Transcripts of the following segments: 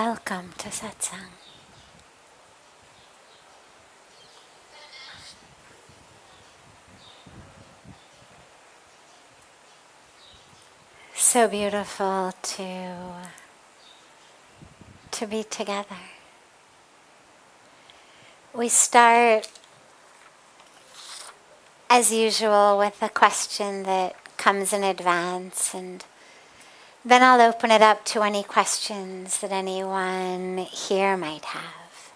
Welcome to Satsang. So beautiful to be together. We start, as usual, with a question that comes in advance, and then I'll open it up to any questions that anyone here might have.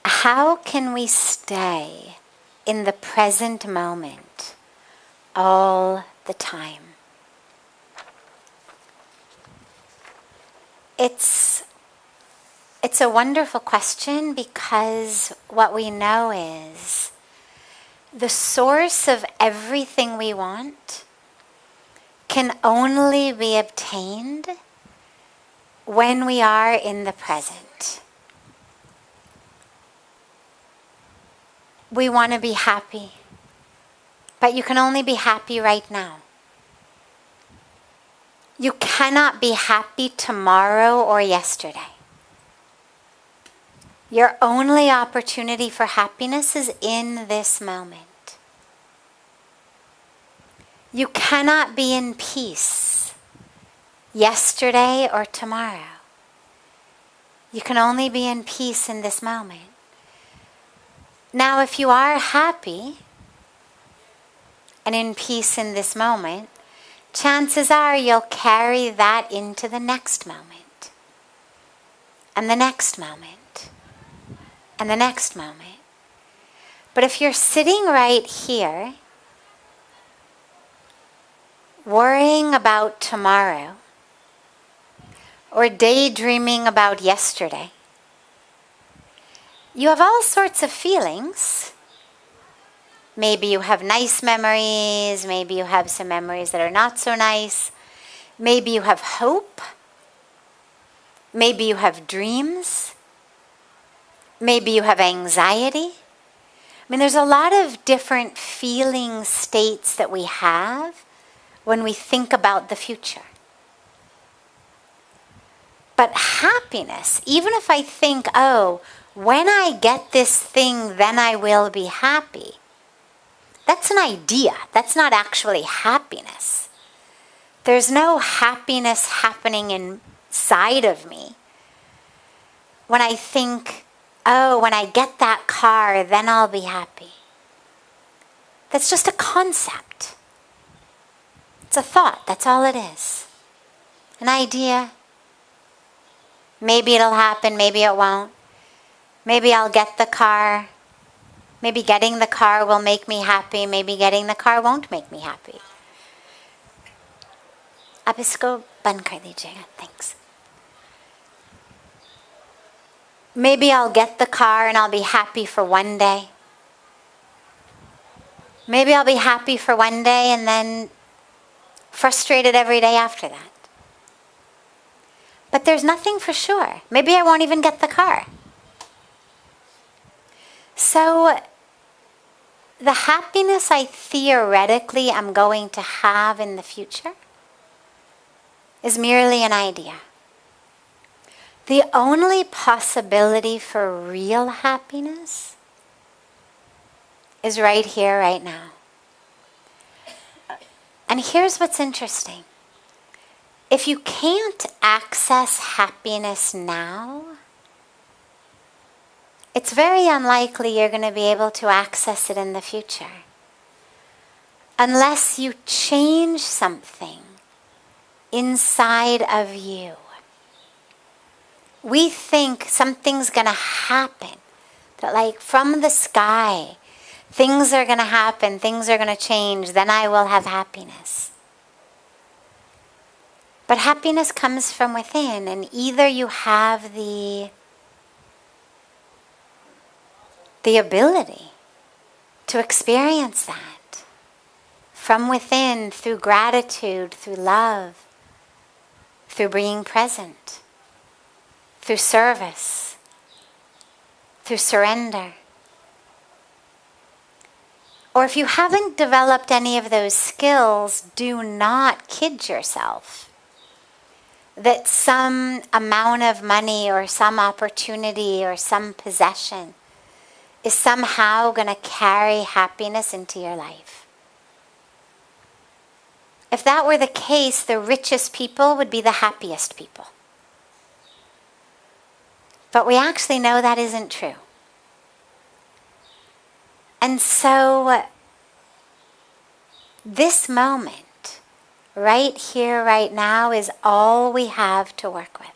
How can we stay in the present moment all the time? It's a wonderful question, because what we know is the source of everything we want can only be obtained when we are in the present. We want to be happy, but you can only be happy right now. You cannot be happy tomorrow or yesterday. Your only opportunity for happiness is in this moment. You cannot be in peace yesterday or tomorrow. You can only be in peace in this moment. Now, if you are happy and in peace in this moment, chances are you'll carry that into the next moment, and the next moment, and the next moment. But if you're sitting right here, worrying about tomorrow, or daydreaming about yesterday, you have all sorts of feelings. Maybe you have nice memories, maybe you have some memories that are not so nice, maybe you have hope, maybe you have dreams, maybe you have anxiety. I mean, there's a lot of different feeling states that we have when we think about the future. But happiness, even if I think, oh, when I get this thing, then I will be happy, that's an idea. That's not actually happiness. There's no happiness happening inside of me when I think, oh, when I get that car, then I'll be happy. That's just a concept. It's a thought. That's all it is. An idea. Maybe it'll happen, maybe it won't. Maybe I'll get the car. Maybe getting the car will make me happy. Maybe getting the car won't make me happy. आप इसको बंद कर दीजिएगा. Thanks. Maybe I'll get the car and I'll be happy for one day. Maybe I'll be happy for one day and then frustrated every day after that. But there's nothing for sure. Maybe I won't even get the car. So the happiness I theoretically am going to have in the future is merely an idea. The only possibility for real happiness is right here, right now. And here's what's interesting. If you can't access happiness now, it's very unlikely you're going to be able to access it in the future unless you change something inside of you. We think something's going to happen, that like from the sky, things are going to happen, things are going to change, then I will have happiness. But happiness comes from within, and either you have the ability to experience that from within through gratitude, through love, through being present, through service, through surrender. Or if you haven't developed any of those skills, do not kid yourself that some amount of money or some opportunity or some possession is somehow going to carry happiness into your life. If that were the case, the richest people would be the happiest people. But we actually know that isn't true. And so, this moment, right here, right now, is all we have to work with.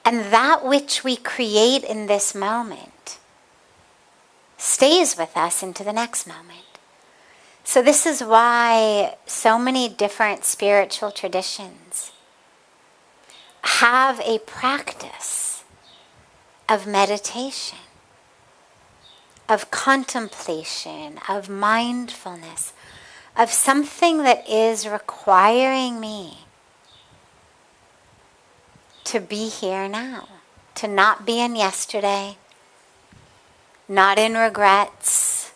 And that which we create in this moment stays with us into the next moment. So this is why so many different spiritual traditions have a practice of meditation, of contemplation, of mindfulness, of something that is requiring me to be here now, to not be in yesterday, not in regrets,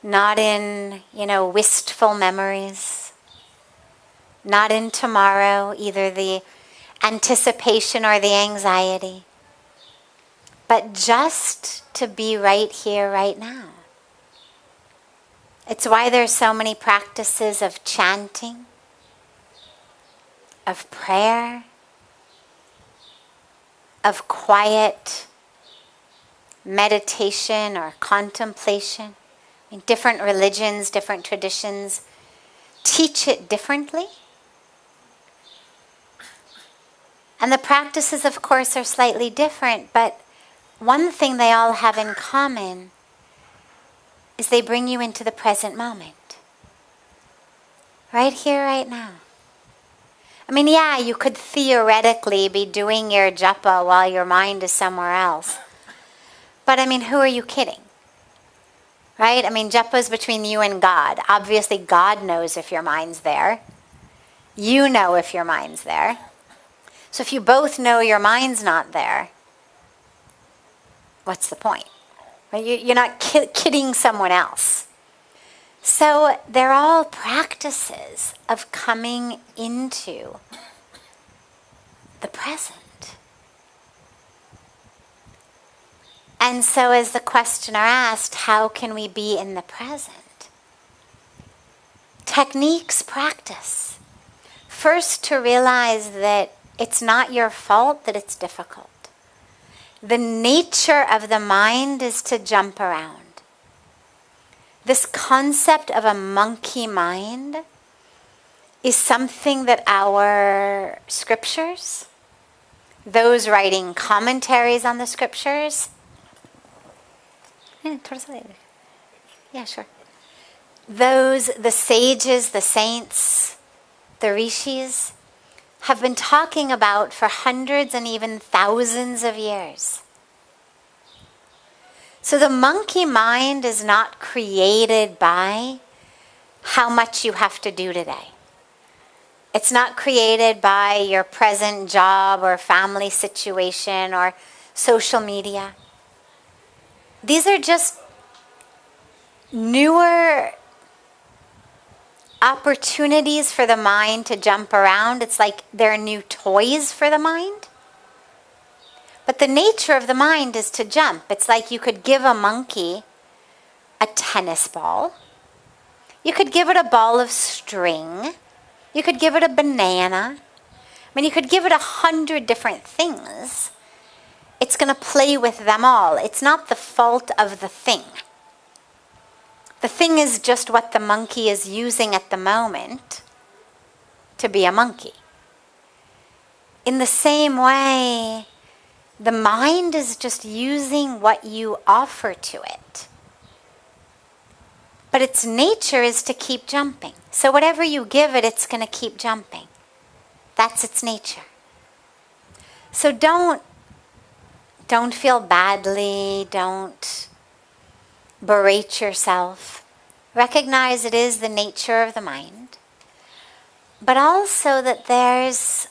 not in, wistful memories, not in tomorrow, either the anticipation or the anxiety, but just to be right here, right now. It's why there's so many practices of chanting, of prayer, of quiet meditation or contemplation. Different religions, different traditions teach it differently. And the practices, of course, are slightly different, but one thing they all have in common is they bring you into the present moment. Right here, right now. You could theoretically be doing your japa while your mind is somewhere else. But who are you kidding? Right? Japa is between you and God. Obviously, God knows if your mind's there. You know if your mind's there. So if you both know your mind's not there, what's the point? You're not kidding someone else. So they're all practices of coming into the present. And so as the questioner asked, how can we be in the present? Techniques practice. First, to realize that it's not your fault that it's difficult. The nature of the mind is to jump around. This concept of a monkey mind is something that our scriptures, those writing commentaries on the scriptures, yeah, sure. The sages, the saints, the rishis, have been talking about for hundreds and even thousands of years. So the monkey mind is not created by how much you have to do today. It's not created by your present job or family situation or social media. These are just newer opportunities for the mind to jump around. It's like they're new toys for the mind. But the nature of the mind is to jump. It's like you could give a monkey a tennis ball. You could give it a ball of string. You could give it a banana. You could give it 100 different things. It's going to play with them all. It's not the fault of the thing. The thing is just what the monkey is using at the moment to be a monkey. In the same way, the mind is just using what you offer to it. But its nature is to keep jumping. So whatever you give it, it's going to keep jumping. That's its nature. So don't feel badly. Don't berate yourself. Recognize it is the nature of the mind. But also that there's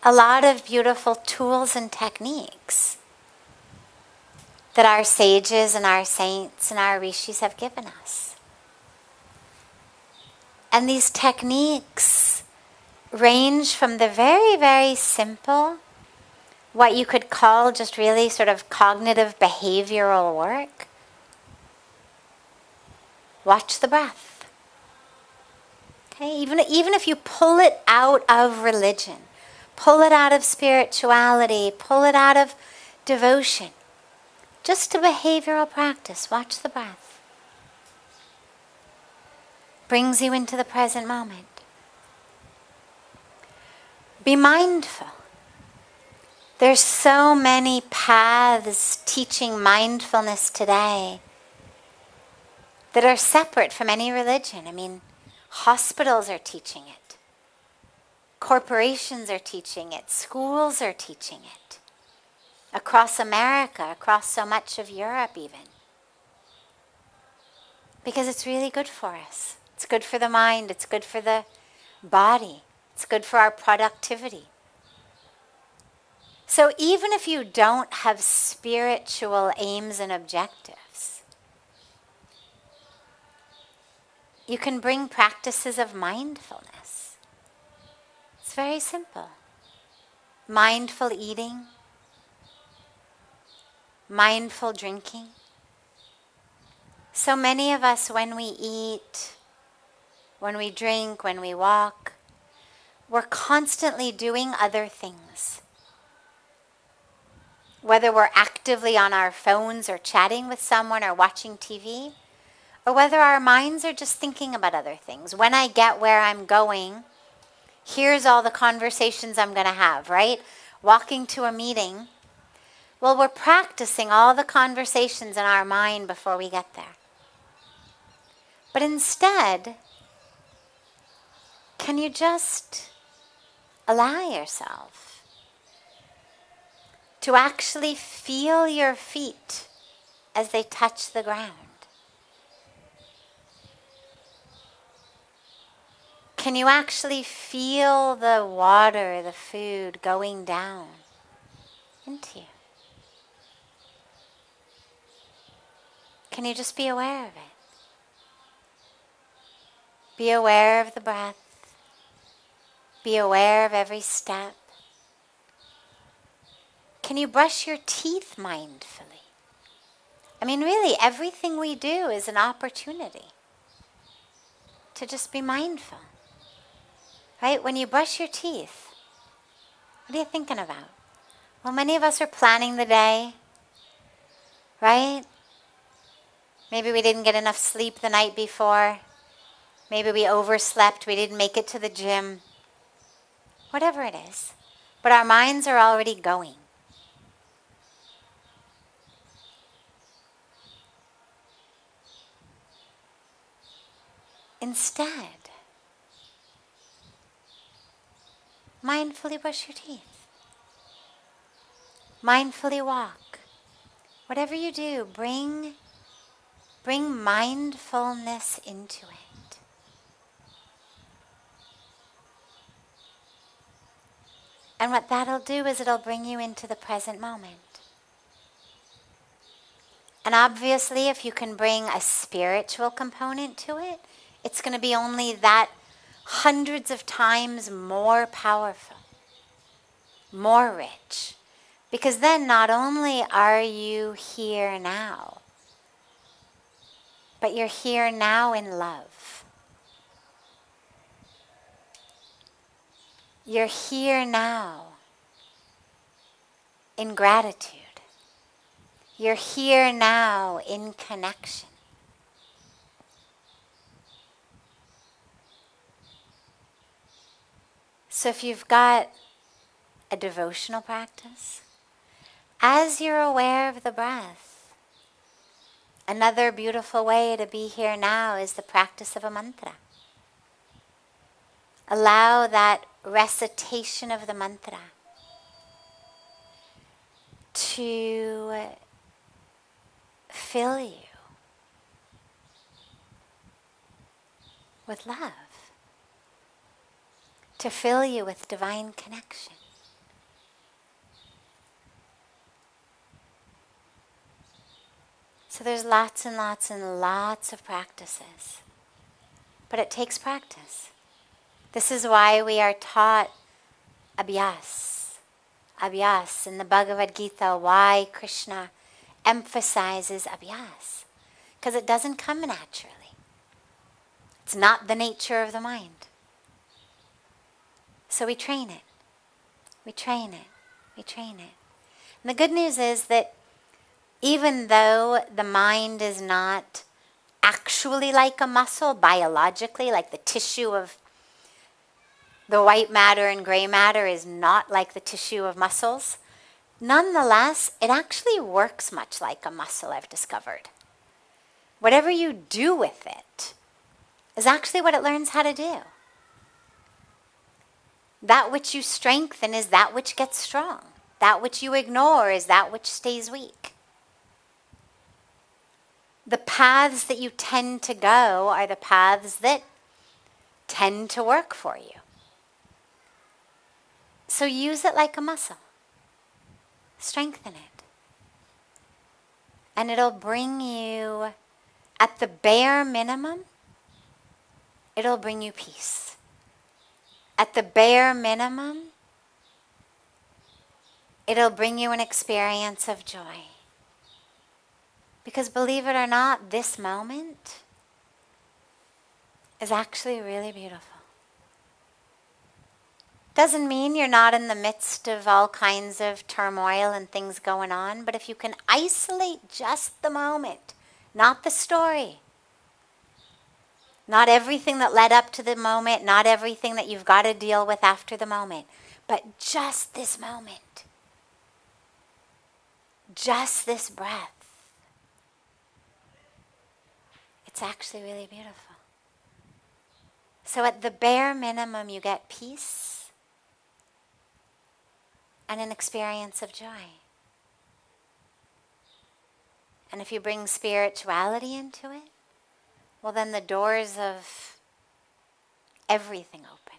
a lot of beautiful tools and techniques that our sages and our saints and our rishis have given us. And these techniques range from the very, very simple, what you could call just really sort of cognitive behavioral work. Watch the breath. Okay, even if you pull it out of religion, pull it out of spirituality, pull it out of devotion, just a behavioral practice, watch the breath. Brings you into the present moment. Be mindful. There's so many paths teaching mindfulness today that are separate from any religion. I mean, hospitals are teaching it. Corporations are teaching it. Schools are teaching it. Across America, across so much of Europe even. Because it's really good for us. It's good for the mind. It's good for the body. It's good for our productivity. So even if you don't have spiritual aims and objectives, you can bring practices of mindfulness. It's very simple. Mindful eating, mindful drinking. So many of us, when we eat, when we drink, when we walk, we're constantly doing other things. Whether we're actively on our phones or chatting with someone or watching TV, or whether our minds are just thinking about other things. When I get where I'm going, here's all the conversations I'm going to have, right? Walking to a meeting. Well, we're practicing all the conversations in our mind before we get there. But instead, can you just allow yourself to actually feel your feet as they touch the ground? Can you actually feel the water, the food going down into you? Can you just be aware of it? Be aware of the breath. Be aware of every step. Can you brush your teeth mindfully? I mean, really, everything we do is an opportunity to just be mindful. Right? When you brush your teeth, what are you thinking about? Well, many of us are planning the day, right? Maybe we didn't get enough sleep the night before. Maybe we overslept. We didn't make it to the gym. Whatever it is. But our minds are already going. Instead, mindfully brush your teeth. Mindfully walk. Whatever you do, bring mindfulness into it. And what that'll do is it'll bring you into the present moment. And obviously, if you can bring a spiritual component to it, it's going to be only that hundreds of times more powerful, more rich. Because then not only are you here now, but you're here now in love. You're here now in gratitude. You're here now in connection. So if you've got a devotional practice, as you're aware of the breath, another beautiful way to be here now is the practice of a mantra. Allow that recitation of the mantra to fill you with love, to fill you with divine connection. So there's lots and lots and lots of practices. But it takes practice. This is why we are taught abhyas. Abhyas. In the Bhagavad Gita, why Krishna emphasizes abhyas. Because it doesn't come naturally. It's not the nature of the mind. So we train it. We train it. We train it. And the good news is that even though the mind is not actually like a muscle, biologically, like the tissue of the white matter and gray matter is not like the tissue of muscles, nonetheless, it actually works much like a muscle, I've discovered. Whatever you do with it is actually what it learns how to do. That which you strengthen is that which gets strong. That which you ignore is that which stays weak. The paths that you tend to go are the paths that tend to work for you. So use it like a muscle. Strengthen it. And it'll bring you, at the bare minimum, it'll bring you peace. At the bare minimum, it'll bring you an experience of joy. Because believe it or not, this moment is actually really beautiful. Doesn't mean you're not in the midst of all kinds of turmoil and things going on, but if you can isolate just the moment, not the story, not everything that led up to the moment, not everything that you've got to deal with after the moment, but just this moment, just this breath. It's actually really beautiful. So at the bare minimum, you get peace and an experience of joy. And if you bring spirituality into it, well, then the doors of everything open.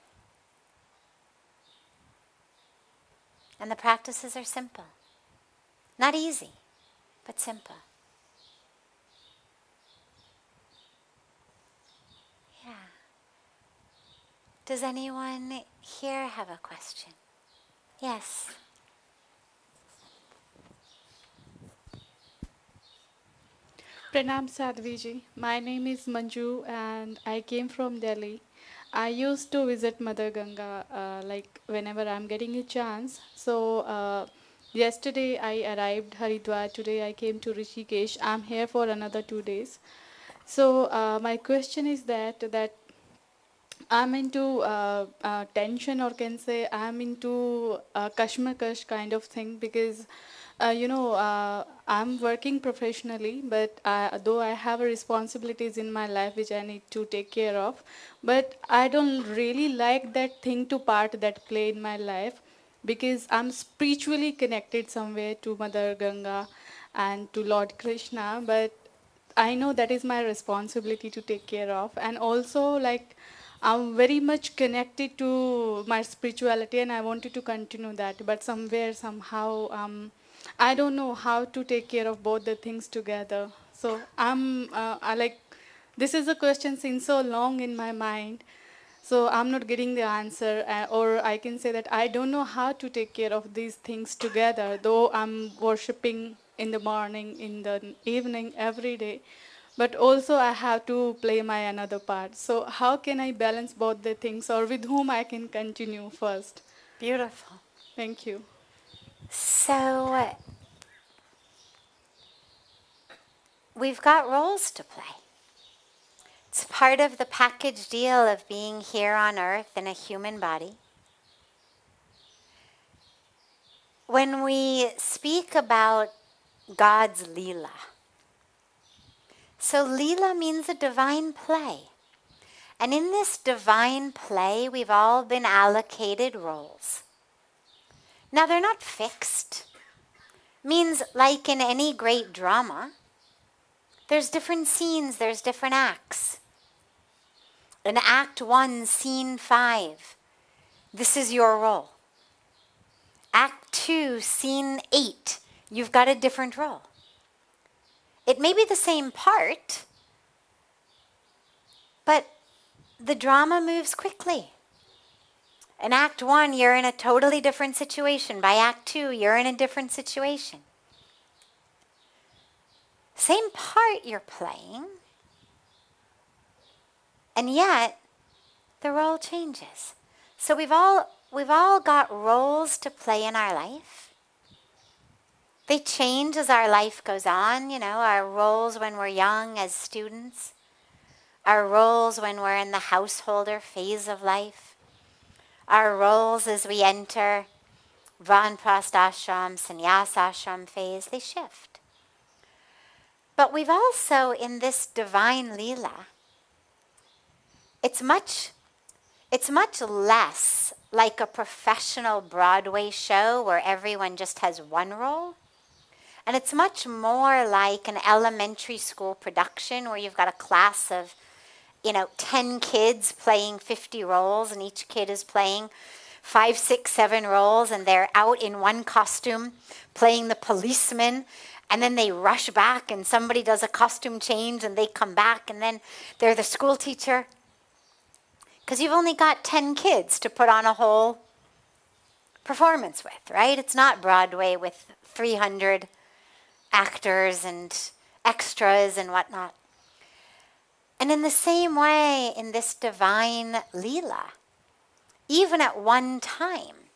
And the practices are simple. Not easy, but simple. Yeah. Does anyone here have a question? Yes. Pranam Sadhviji. My name is Manju and I came from Delhi. I used to visit Mother Ganga like whenever I'm getting a chance. So yesterday I arrived Haridwar. Today I came to Rishikesh. I'm here for another 2 days. So my question is that I'm into tension, or can say I'm into kashmakash kind of thing, because I'm working professionally, but though I have responsibilities in my life which I need to take care of, but I don't really like that thing to part that play in my life, because I'm spiritually connected somewhere to Mother Ganga and to Lord Krishna, but I know that is my responsibility to take care of. And also, like, I'm very much connected to my spirituality and I wanted to continue that. But somewhere, somehow, I don't know how to take care of both the things together. So this is a question since so long in my mind. So I'm not getting the answer, or I can say that I don't know how to take care of these things together, though I'm worshipping in the morning, in the evening, every day. But also I have to play my another part. So how can I balance both the things, or with whom I can continue first? Beautiful. Thank you. So we've got roles to play. It's part of the package deal of being here on earth in a human body. When we speak about God's Lila, so Lila means a divine play. And in this divine play, we've all been allocated roles. Now, they're not fixed. Means like in any great drama, there's different scenes, there's different acts. In Act 1, Scene 5, this is your role. Act 2, Scene 8, you've got a different role. It may be the same part, but the drama moves quickly. In Act 1, you're in a totally different situation. By Act 2, you're in a different situation. Same part you're playing, and yet the role changes. So we've all got roles to play in our life. They change as our life goes on, our roles when we're young as students, our roles when we're in the householder phase of life, our roles as we enter Vanprastha ashram, sannyas ashram phase, they shift. But we've also, in this Divine Lila, it's much less like a professional Broadway show where everyone just has one role. And it's much more like an elementary school production where you've got a class of, 10 kids playing 50 roles, and each kid is playing 5, 6, 7 roles, and they're out in one costume playing the policeman, and then they rush back and somebody does a costume change and they come back, and then they're the school teacher. Because you've only got 10 kids to put on a whole performance with, right? It's not Broadway with 300 actors and extras and whatnot. And in the same way, in this Divine Lila, even at one time,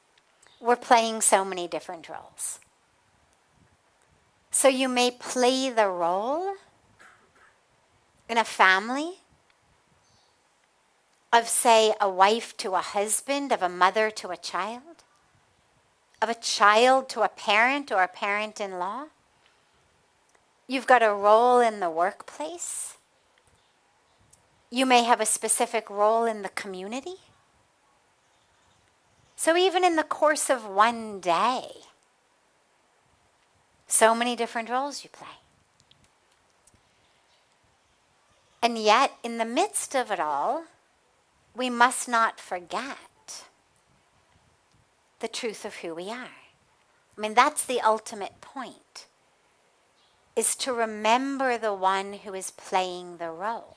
we're playing so many different roles. So you may play the role in a family of, say, a wife to a husband, of a mother to a child, of a child to a parent or a parent-in-law. You've got a role in the workplace. You may have a specific role in the community. So even in the course of one day, so many different roles you play. And yet, in the midst of it all, we must not forget the truth of who we are. I mean, that's the ultimate point, is to remember the one who is playing the role.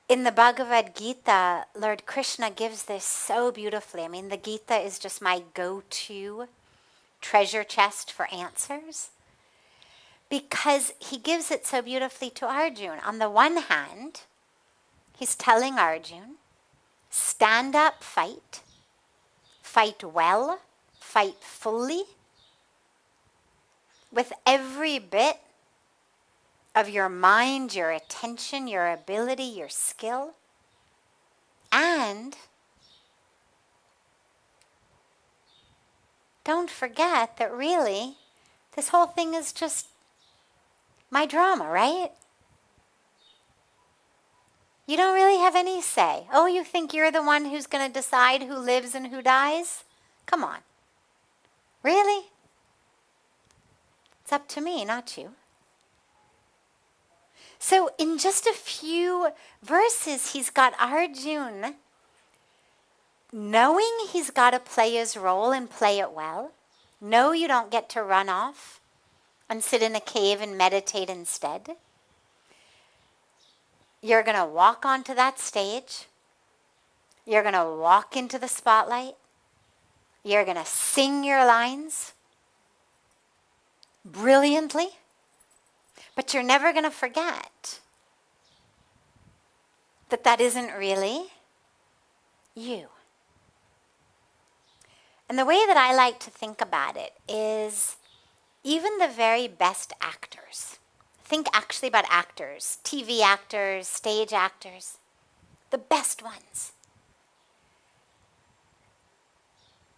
In the Bhagavad Gita, Lord Krishna gives this so beautifully. I mean, the Gita is just my go-to treasure chest for answers, because he gives it so beautifully to Arjuna. On the one hand, he's telling Arjuna, stand up, fight well, fight fully, with every bit of your mind, your attention, your ability, your skill. And don't forget that really, this whole thing is just my drama, right? You don't really have any say. Oh, you think you're the one who's going to decide who lives and who dies? Come on. Really? It's up to me, not you. So in just a few verses, he's got Arjuna knowing he's got to play his role and play it well. No, you don't get to run off and sit in a cave and meditate instead. You're going to walk onto that stage. You're going to walk into the spotlight. You're going to sing your lines brilliantly. But you're never going to forget that that isn't really you. And the way that I like to think about it is even the very best actors. Think actually about actors, TV actors, stage actors, the best ones.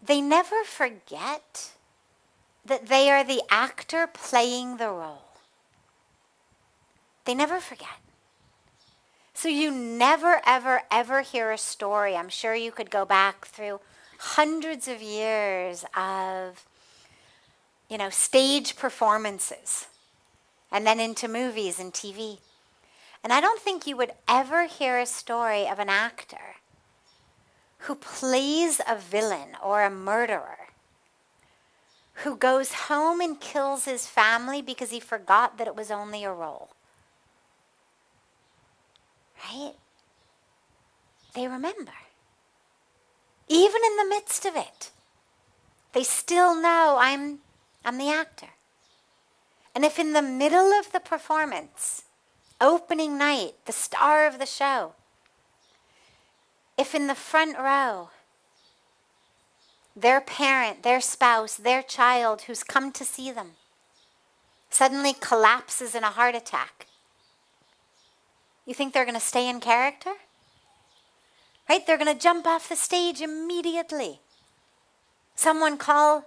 They never forget that they are the actor playing the role. They never forget. So you never, ever, ever hear a story. I'm sure you could go back through hundreds of years of, stage performances and then into movies and TV. And I don't think you would ever hear a story of an actor who plays a villain or a murderer who goes home and kills his family because he forgot that it was only a role. Right? They remember. Even in the midst of it, they still know I'm the actor. And if in the middle of the performance, opening night, the star of the show, if in the front row, their parent, their spouse, their child who's come to see them suddenly collapses in a heart attack, you think they're going to stay in character? Right? They're going to jump off the stage immediately. Someone call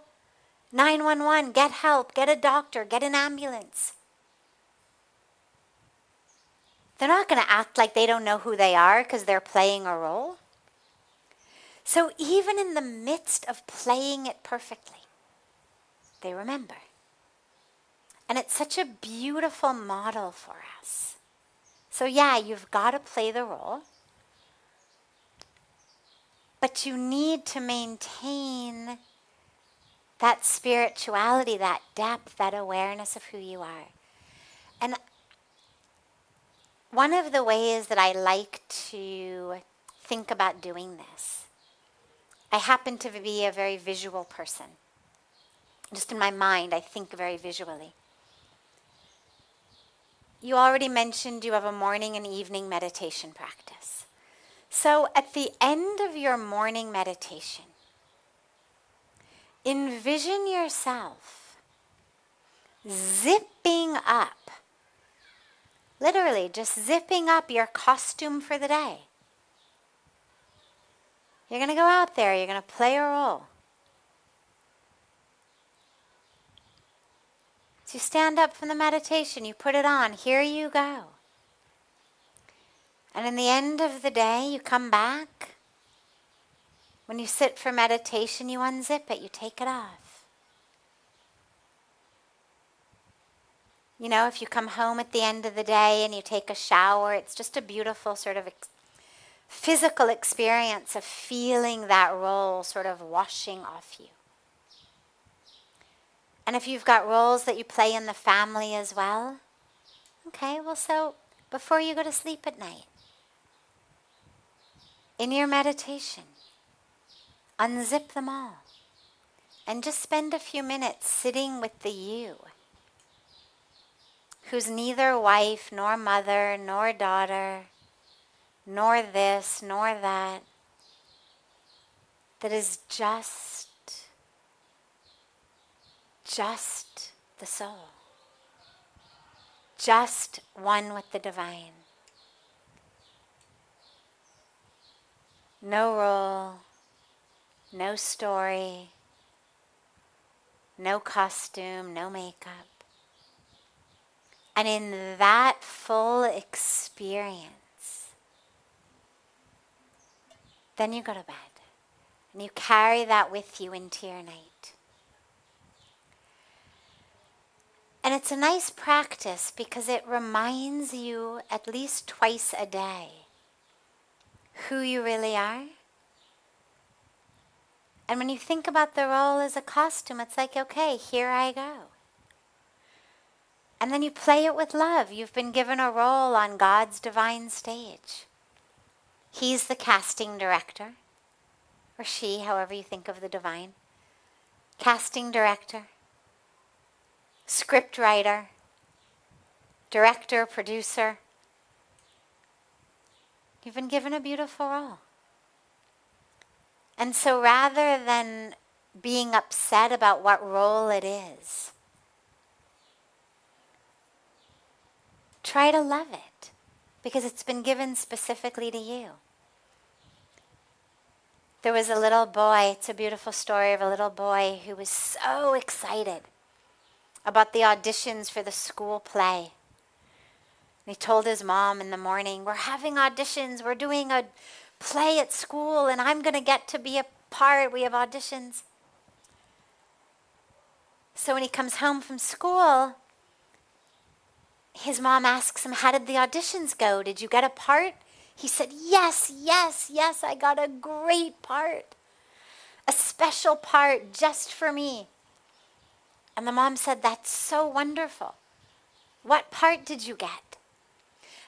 911, get help, get a doctor, get an ambulance. They're not going to act like they don't know who they are because they're playing a role. So even in the midst of playing it perfectly, they remember. And it's such a beautiful model for us. So yeah, you've got to play the role, but you need to maintain that spirituality, that depth, that awareness of who you are. And one of the ways that I like to think about doing this, I happen to be a very visual person. Just in my mind, I think very visually. You already mentioned you have a morning and evening meditation practice. So at the end of your morning meditation, envision yourself zipping up, literally just zipping up your costume for the day. You're going to go out there, you're going to play a role. So you stand up from the meditation, you put it on, here you go. And in the end of the day, you come back. When you sit for meditation, you unzip it, you take it off. You know, if you come home at the end of the day and you take a shower, it's just a beautiful sort of physical experience of feeling that role sort of washing off you. And if you've got roles that you play in the family as well, okay, well, so before you go to sleep at night, in your meditation, unzip them all and just spend a few minutes sitting with the you, who's neither wife, nor mother, nor daughter, nor this, nor that, that is just the soul, just one with the divine. No role, no story, no costume, no makeup. And in that full experience, then you go to bed. And you carry that with you into your night. And it's a nice practice because it reminds you at least twice a day who you really are. And when you think about the role as a costume, it's like, okay, here I go. And then you play it with love. You've been given a role on God's divine stage. He's the casting director, or she, however you think of the divine. Casting director, script writer, director, producer. You've been given a beautiful role. And so rather than being upset about what role it is, try to love it because it's been given specifically to you. There was a little boy, it's a beautiful story of a little boy who was so excited about the auditions for the school play. And he told his mom in the morning, we're having auditions, we're doing a play at school and I'm going to get to be a part, we have auditions. So when he comes home from school, his mom asks him, how did the auditions go? Did you get a part? He said, yes, I got a great part. A special part just for me. And the mom said, "That's so wonderful. What part did you get?"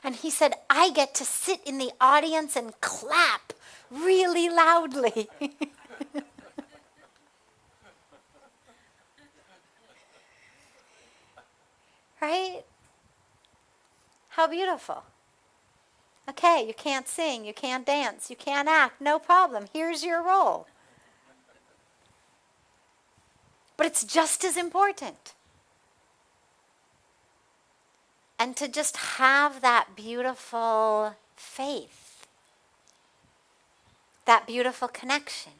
And he said, "I get to sit in the audience and clap really loudly." Right? How beautiful. Okay, you can't sing, you can't dance, you can't act, no problem. Here's your role. But it's just as important. And to just have that beautiful faith, that beautiful connection.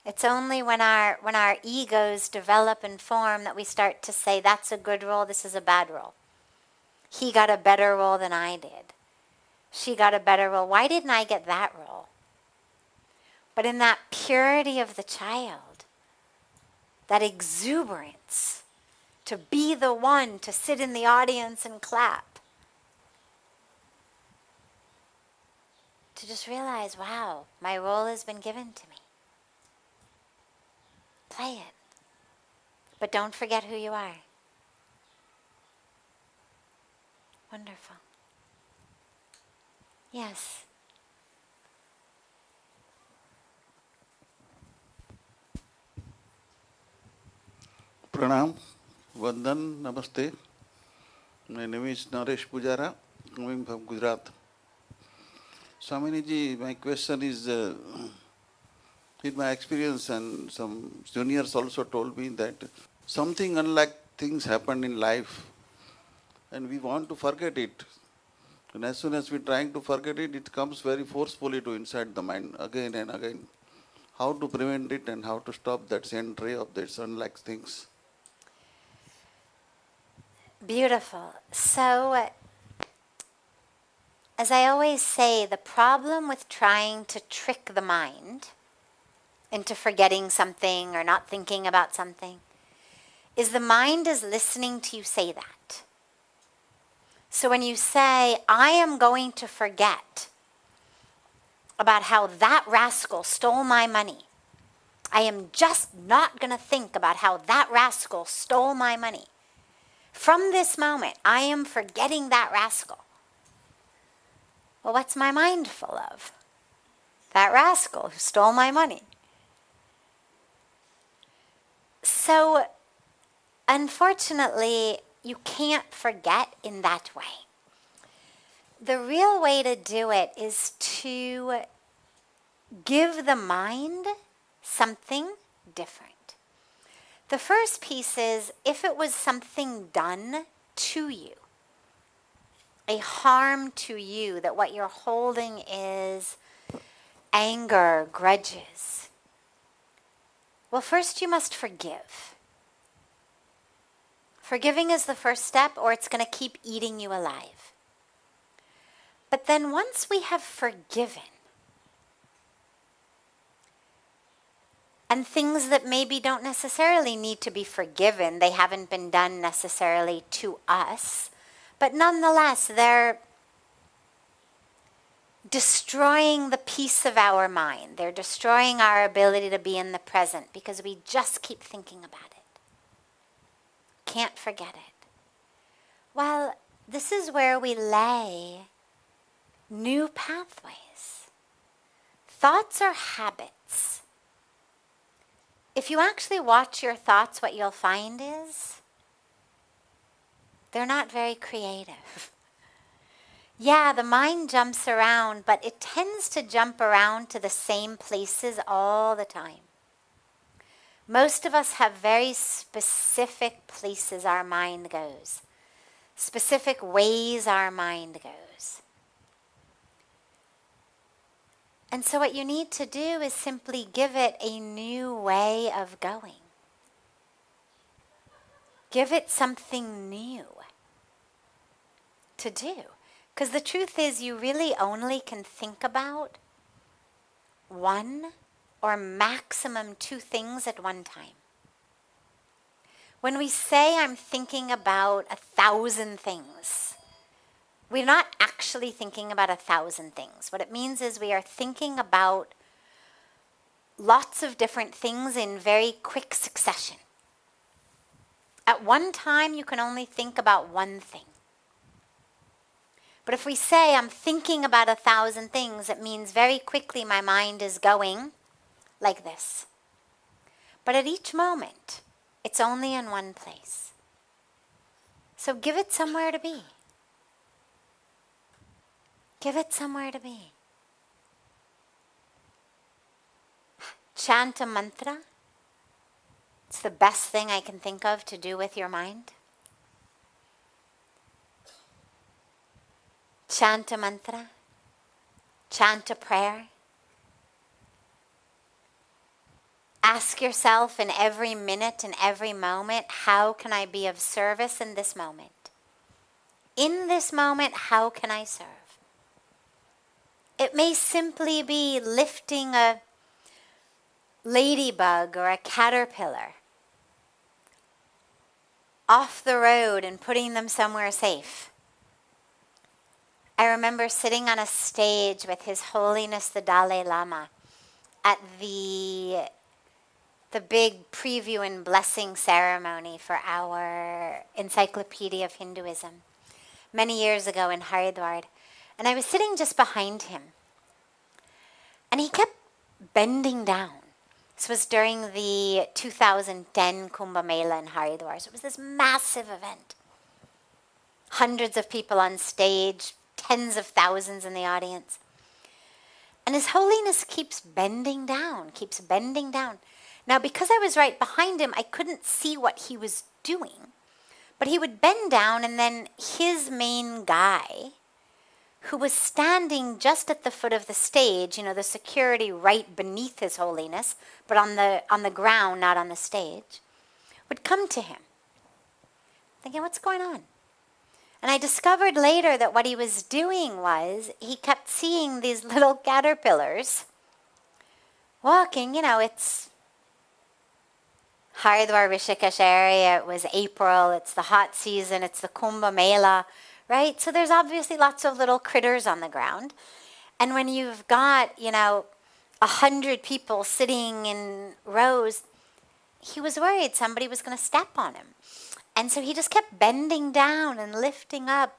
It's only when our egos develop and form that we start to say, that's a good role, this is a bad role. He got a better role than I did. She got a better role. Why didn't I get that role? But in that purity of the child, that exuberance, to be the one to sit in the audience and clap, to just realize, wow, my role has been given to me. Play it. But don't forget who you are. Wonderful. Yes. Pranam, Vandan, Namaste. My name is Naresh Pujara, coming from Gujarat. Swaminiji, my question is, in my experience, and some juniors also told me that something unlike things happen in life, and we want to forget it. And as soon as we're trying to forget it, it comes very forcefully to inside the mind again and again. How to prevent it and how to stop that entry of these unlike things? Beautiful. So, as I always say, the problem with trying to trick the mind into forgetting something or not thinking about something is the mind is listening to you say that. So when you say, I am going to forget about how that rascal stole my money, I am just not going to think about how that rascal stole my money. From this moment, I am forgetting that rascal. Well, what's my mind full of? That rascal who stole my money. So, unfortunately, you can't forget in that way. The real way to do it is to give the mind something different. The first piece is if it was something done to you, a harm to you, that what you're holding is anger, grudges. Well, first you must forgive. Forgiving is the first step, or it's going to keep eating you alive. But then once we have forgiven, and things that maybe don't necessarily need to be forgiven, they haven't been done necessarily to us, but nonetheless, they're destroying the peace of our mind. They're destroying our ability to be in the present because we just keep thinking about it. Can't forget it. Well, this is where we lay new pathways. Thoughts are habits. If you actually watch your thoughts, what you'll find is they're not very creative. Yeah, the mind jumps around, but it tends to jump around to the same places all the time. Most of us have very specific places our mind goes, specific ways our mind goes. And so what you need to do is simply give it a new way of going. Give it something new to do. Because the truth is you really only can think about one or maximum two things at one time. When we say I'm thinking about 1,000 things, we're not actually thinking about 1,000 things. What it means is we are thinking about lots of different things in very quick succession. At one time, you can only think about one thing. But if we say, I'm thinking about 1,000 things, it means very quickly my mind is going like this. But at each moment, it's only in one place. So give it somewhere to be. Give it somewhere to be. Chant a mantra. It's the best thing I can think of to do with your mind. Chant a mantra. Chant a prayer. Ask yourself in every minute and every moment, how can I be of service in this moment? In this moment, how can I serve? It may simply be lifting a ladybug or a caterpillar off the road and putting them somewhere safe. I remember sitting on a stage with His Holiness the Dalai Lama at the big preview and blessing ceremony for our Encyclopedia of Hinduism many years ago in Haridwar. And I was sitting just behind him. And he kept bending down. This was during the 2010 Kumbh Mela in Haridwar. So it was this massive event. Hundreds of people on stage, tens of thousands in the audience. And His Holiness keeps bending down. Now, because I was right behind him, I couldn't see what he was doing. But he would bend down, and then his main guy, who was standing just at the foot of the stage, the security right beneath His Holiness, but on the ground, not on the stage, would come to him, thinking, what's going on? And I discovered later that what he was doing was he kept seeing these little caterpillars walking. It's Haridwar, Rishikesh area, it was April, it's the hot season, it's the Kumbh Mela, right? So there's obviously lots of little critters on the ground. And when you've got, 100 people sitting in rows, he was worried somebody was going to step on him. And so he just kept bending down and lifting up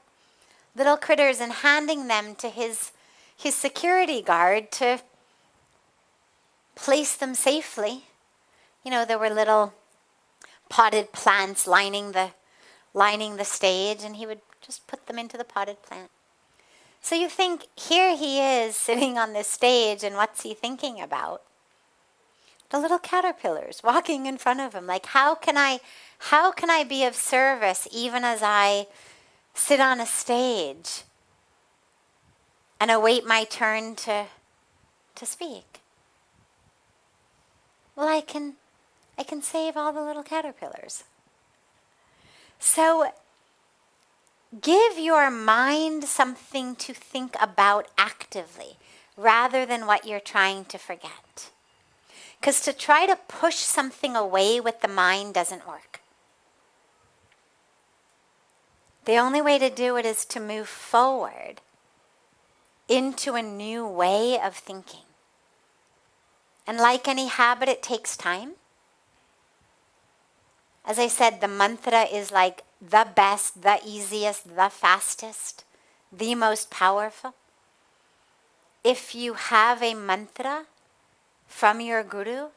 little critters and handing them to his security guard to place them safely. There were little potted plants lining the stage, and he would just put them into the potted plant. So you think, here he is sitting on this stage, and what's he thinking about? The little caterpillars walking in front of him. Like, how can I be of service even as I sit on a stage and await my turn to speak? Well, I can save all the little caterpillars. So give your mind something to think about actively rather than what you're trying to forget. Because to try to push something away with the mind doesn't work. The only way to do it is to move forward into a new way of thinking. And like any habit, it takes time. As I said, the mantra is like the best, the easiest, the fastest, the most powerful. If you have a mantra from your guru,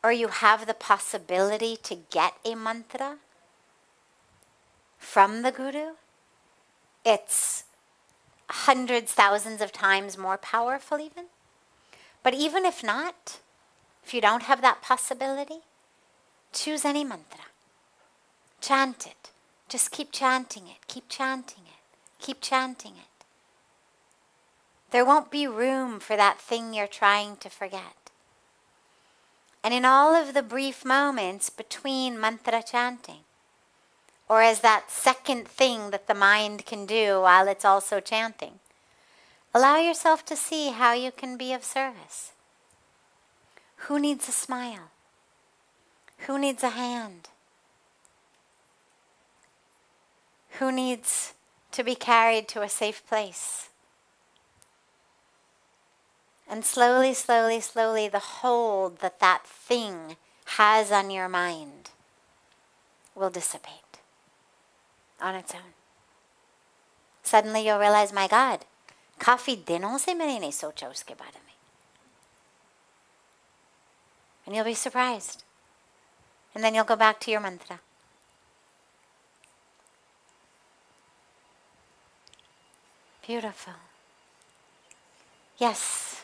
or you have the possibility to get a mantra from the guru, it's hundreds, thousands of times more powerful even. But even if not, if you don't have that possibility, choose any mantra. Chant it. Just keep chanting it. Keep chanting it. Keep chanting it. There won't be room for that thing you're trying to forget. And in all of the brief moments between mantra chanting, or as that second thing that the mind can do while it's also chanting, allow yourself to see how you can be of service. Who needs a smile? Who needs a hand? Who needs to be carried to a safe place? And slowly, slowly, slowly, the hold that thing has on your mind will dissipate on its own. Suddenly you'll realize, my God, काफी दिनों से मैंने नहीं सोचा उसके बारे में. And you'll be surprised. And then you'll go back to your mantra. Beautiful. Yes.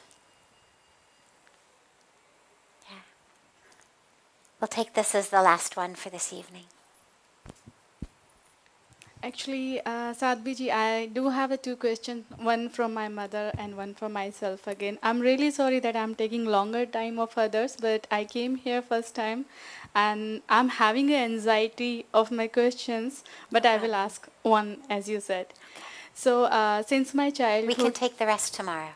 Yeah. We'll take this as the last one for this evening. Actually, Sadhviji, I do have two questions, one from my mother and one from myself again. I'm really sorry that I'm taking longer time of others, but I came here first time and I'm having an anxiety of my questions, but I will ask one, as you said. So, since my childhood... We can take the rest tomorrow.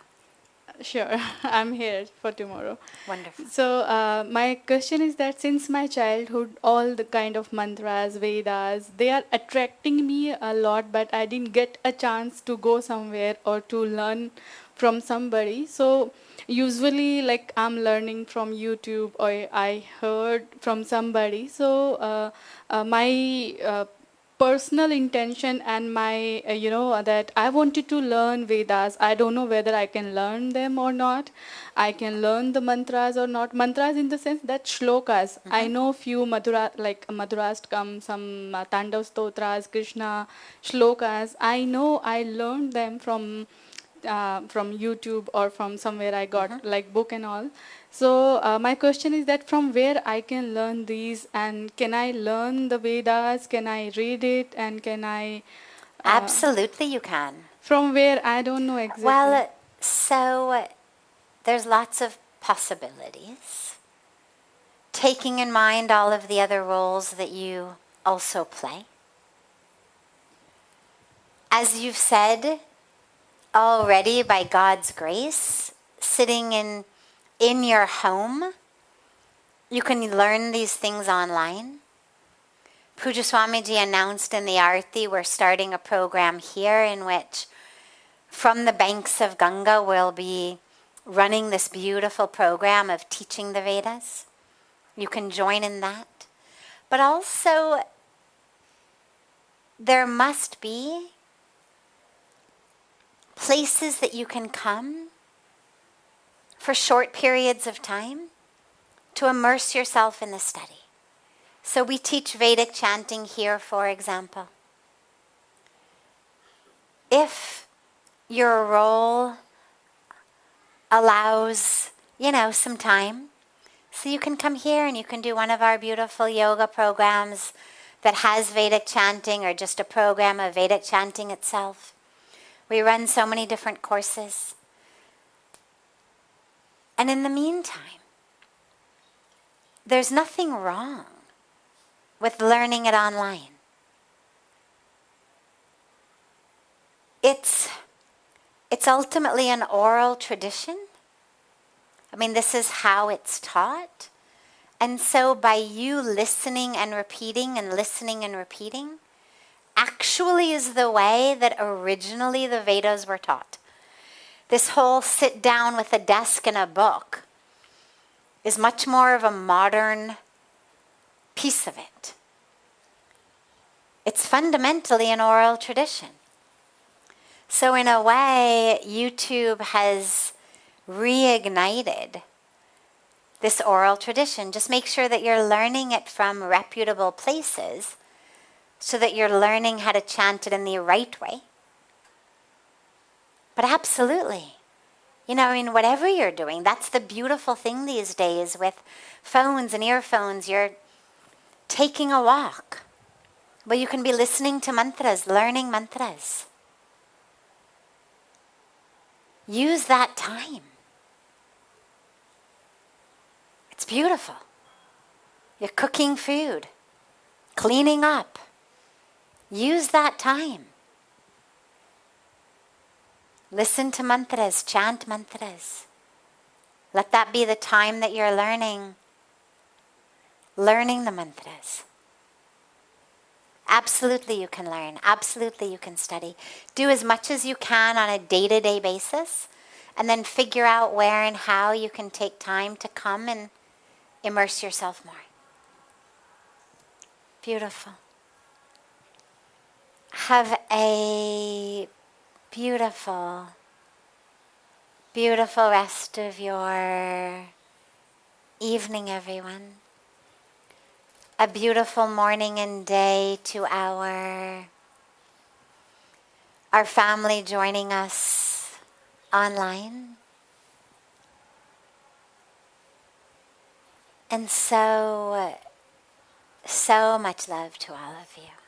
Sure, I'm here for tomorrow. Wonderful. So my question is that since my childhood, all the kind of mantras, Vedas, they are attracting me a lot, but I didn't get a chance to go somewhere or to learn from somebody. So usually like I'm learning from YouTube or I heard from somebody. So my personal intention and my, that I wanted to learn Vedas. I don't know whether I can learn them or not. I can learn the mantras or not. Mantras in the sense that shlokas. I know few Madhurastakam, some Tandav Stotras, Krishna shlokas. I know I learned them from YouTube or from somewhere I got like book and all. So my question is that from where I can learn these, and can I learn the Vedas? Can I read it, and can I? Absolutely, you can. From where? I don't know exactly. Well, so there's lots of possibilities. Taking in mind all of the other roles that you also play. As you've said already, by God's grace, sitting in your home, you can learn these things online. Pujya Swamiji announced in the Aarti, we're starting a program here in which from the banks of Ganga we'll be running this beautiful program of teaching the Vedas. You can join in that. But also, there must be places that you can come for short periods of time to immerse yourself in the study. So we teach Vedic chanting here, for example. If your role allows, some time, so you can come here and you can do one of our beautiful yoga programs that has Vedic chanting, or just a program of Vedic chanting itself. We run so many different courses. And in the meantime, there's nothing wrong with learning it online. It's ultimately an oral tradition. I mean, this is how it's taught. And so by you listening and repeating and listening and repeating, actually is the way that originally the Vedas were taught. This whole sit down with a desk and a book is much more of a modern piece of it. It's fundamentally an oral tradition. So in a way, YouTube has reignited this oral tradition. Just make sure that you're learning it from reputable places so that you're learning how to chant it in the right way. But absolutely, whatever you're doing, that's the beautiful thing these days with phones and earphones. You're taking a walk. Well, you can be listening to mantras, learning mantras. Use that time. It's beautiful. You're cooking food, cleaning up. Use that time. Listen to mantras, chant mantras. Let that be the time that you're learning the mantras. Absolutely you can learn. Absolutely you can study. Do as much as you can on a day-to-day basis, and then figure out where and how you can take time to come and immerse yourself more. Beautiful. Have a beautiful, beautiful rest of your evening, everyone. A beautiful morning and day to our family joining us online. And so much love to all of you.